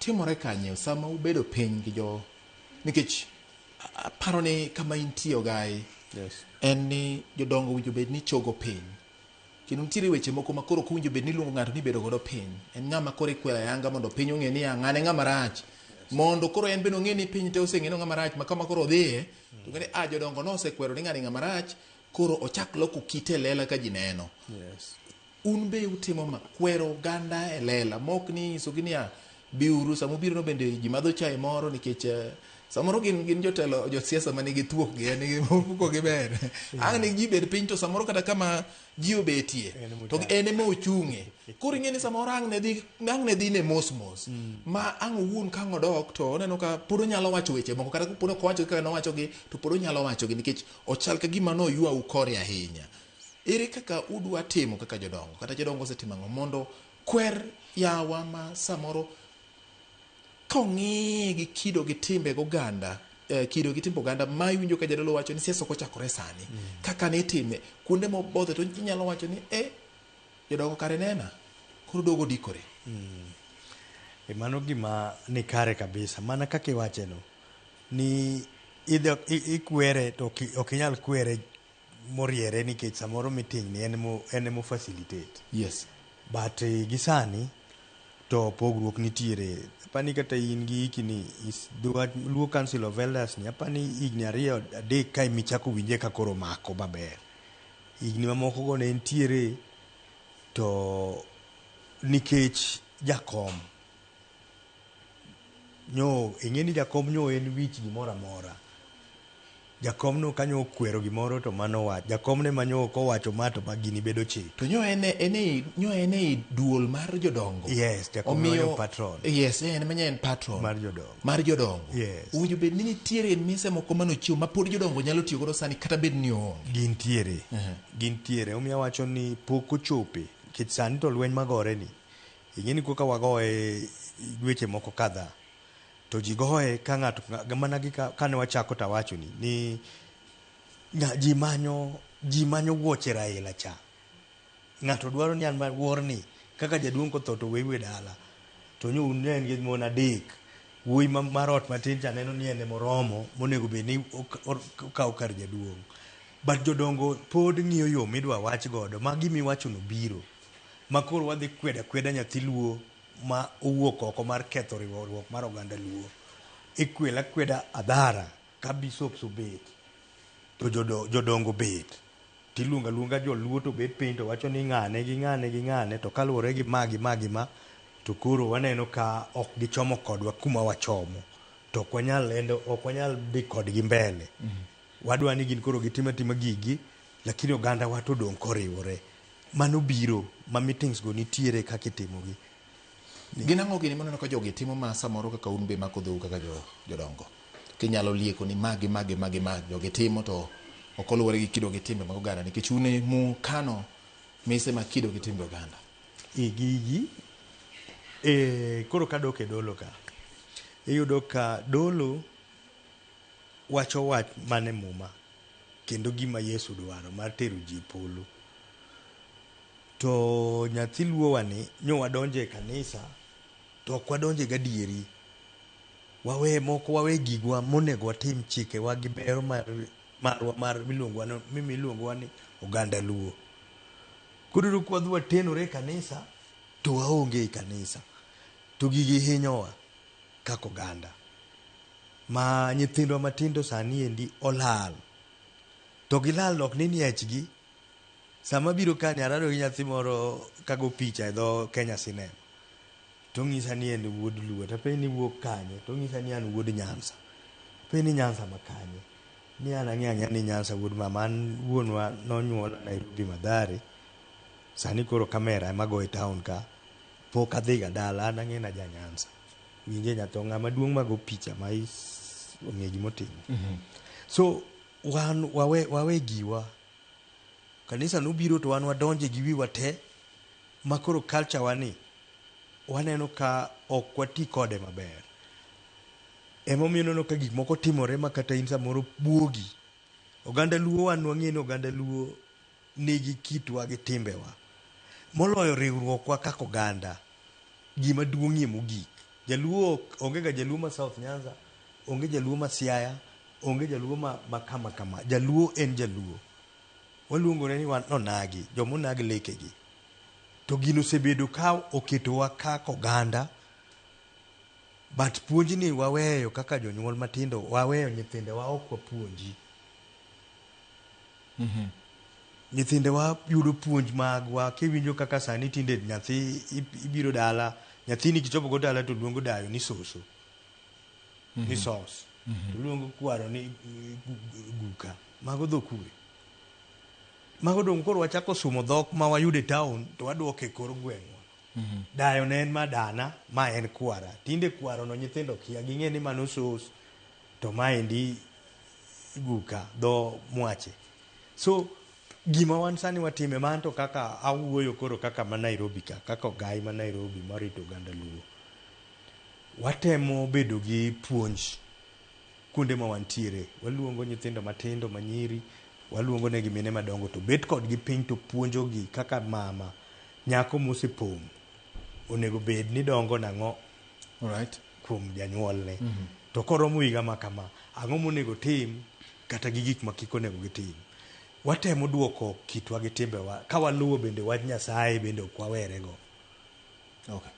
timore kanye sama ubedo piny gi jo nikech paro ni kama intie Ogai en ni jodongo winjo bed ni chogo piny kendo nitiere weche moko ma koro kuwinjo bed ni luongo ng'ato ni bedo godo piny en ng'ama koro ikwela yanga mondo piny ong'e ni ng'ane ng'ama rach mondo koro en bende ong'e ni piny te oseng'e ng'ama rach ma kama koro odhiye to ng'e ni jodongo nosekwero ni ng'ani ng'ama rach koro ochak loko kite lela ka ji neno. Un be utimo kwero oganda e lela mok ni nyisogi ni biuru sama ubiro no bende ji madho chai moro nikech samoro gin jotelo josiasa manigi thuok gi nigi mufuko gi ber ang' ni ji bed piny to samoro kata kama ji obetie to en ema ochung'e koro ing'e ni samoro ang' ne dhi ne mos ma ang' owuon ka ang' odok to oneno ka pod onyalo wacho weche moko kata pod ok owacho kaka nowachogi to pod onyalo wachogi nikech ochal ka gima noywau kore ahinya. Ere kaka udwa timo kaka jodongo kata jodongo osetimo ang'o mondo kwer yawa ma samoro kong'i gi kido gi timbe goganda kido gi timbe oganda ma iwinjo ka jadolo wacho ni siasa ok ochakore sani kaka ne itime kuonde mobodhe to inyalo wacho ni jodongo kare nena koro dogo dikore. Mano gima ni kare kabisa mana kaka iwache no ni ikwere to ok inyal kwere moriere nikech samoro meeting ni en mo facilitate but gisani to pogruok nitiere apani kata in gi hikni Luo Council of Elders ni apani higni 2-3 ka michako winje ka koro mako maber higni mamoko go ne nitiere to nikech jakom nyo ing'eni jakom nyo en wich gimoro amora jakom no kanyo okwero gimoro to mano wach jakom ne manyo kowacho ma to magini bedo chik to nyo ene duol mar jodongo. Jakom no patron en manya en patron mar jodongo uwinjo bed ni nitiere mise moko manochiw ma pod jodongo nyalo tiyo godo sani kata bed ni onge gintiere omiya wacho ni pok ochope kech sani to lweny magore ni ing'eni koka wagoye dweche moko kadha to ji goye ka ng'ato mana kane wachako tawacho ni ji manyo wuoche Raila cha ng'ato dwaro ni an wuorni kaka jaduong' kotho to wewe dala to nyo un en gi mon 3 wuoyi mar ot matin cha neno ni en moromo monego bed ni okaw kar jaduong' but jodongo pod ng'iyo yo midwa wach godo ma gimiwacho no biro ma koro wadhi kweda nyathi Luo ma owuok oko mar ketho riwruok mar oganda Luo kweda adhara ka bishops obet to jodongo bet tiluonga joluo to bet piny to wacho ni ng'ane to kaluwore gi ma to koro waneno ka ok gichomo kodwa kuma wachomo to ok wanyal dhi kodgi mbele wadwa ni gin koro gitima gigi lakini oganda wa to dong' koriwore mano biro ma meetings go nitiere kaka itimogi. Gin ang'o gini moneno ka jogi timo ma samoro kaka un be mako dhou kaka jodongo kinyalo lieko ni magi jogi timo to ok oluwore gi kido gi timbe mag oganda nikech une mu kano mise ma kido gi timbe oganda gigi koro kadok e dolo ka iyudo ka dolo wacho wach mane muma kendo gima Yesu dwaro mar tero ji polo to nyathi Luo wani nyo wadonje kanisa to ok wadonje gadieri wawe gigwa monego watim chike wa gi bero mar miluongo ni oganda Luo kuduru kwa dhwa tenore kanisa to waonge kanisa to gigi hinyowa kako oganda ma nyithindwa matindo sani endi olal to gilal ok ni niechgi sama biro kani arado gi nyathi moro kago picha e dho Kenya Cinema to ng'isa ni en wuod Luo to pe ni wuok kanye to ng'isa ni an wuod Nyanza pe ni Nyanza makanye ni an ang'eya ni Nyanza wuod mama an wuonwa nonyuola Nairobi Mathare sani koro kamera ema go e town ka pok adhi ga dala an ang'e na ja Nyanza winje nyato ng'ama duong' mago picha ma ong'e gimotimo so wan wawe giwa kanisa nobiro to wan wadonje gi wiwa te makoro culture wani waneno ka ok wati kode maber emomiyo neno ka gik moko timore makata in samoro buogi oganda Luo wan wang'eni oganda Luo nigi kitwa gi timbewa moloyo riwruokwa kaka oganda gima duong'ie mogik Jaluo onge ga jaluo ma South Nyanza, onge jaluo ma Siaya, onge jaluo ma kama. Jaluo en jaluo. Waluongore ni wan onagi, jomonagi lekegi. To gino sebedo ka oketowa kaka oganda, but puonjni waweyo kaka jonyuol matindo, waweyo nyithindewa ok wapuonji. Nyithindewa yudo puonj magwa, kiwinjo kaka sani tinde nyathi ibiro dala, nyathini kichopo dala to luongo dayo ni soso, ni sos, to luongo kwaro ni guka, mago dhokure. Mago dong koro wachako sumo dhok ma wayude town to waduoke kor gweng'wa. Dayo ne en madana, ma en kwara. Tinde kwaro no nyithindo kia, ging'e ni mano sos, to maendi guka, dho mwache. So gima wan sani watime man to kaka awuoyo koro kaka ma Nairobi ka, kaka ogai ma Nairobi marito oganda luo. Watemo bedo gi puonj kuonde ma wantiere. Waluongo nyithindo matindo manyiri, waluongo negi mine madongo to bet kodgi piny to puonjogi kaka mama, nyako mosepong' onego bed ni dongo nang'o kuom janyuolne. To koromo higa ma kama, ang'o monego tim kata gi gik ma kik onego gitim. Watemo duoko kitwa gi timbewa, ka waluwo bende wach Nyasaye bende ok wawerego. Okay.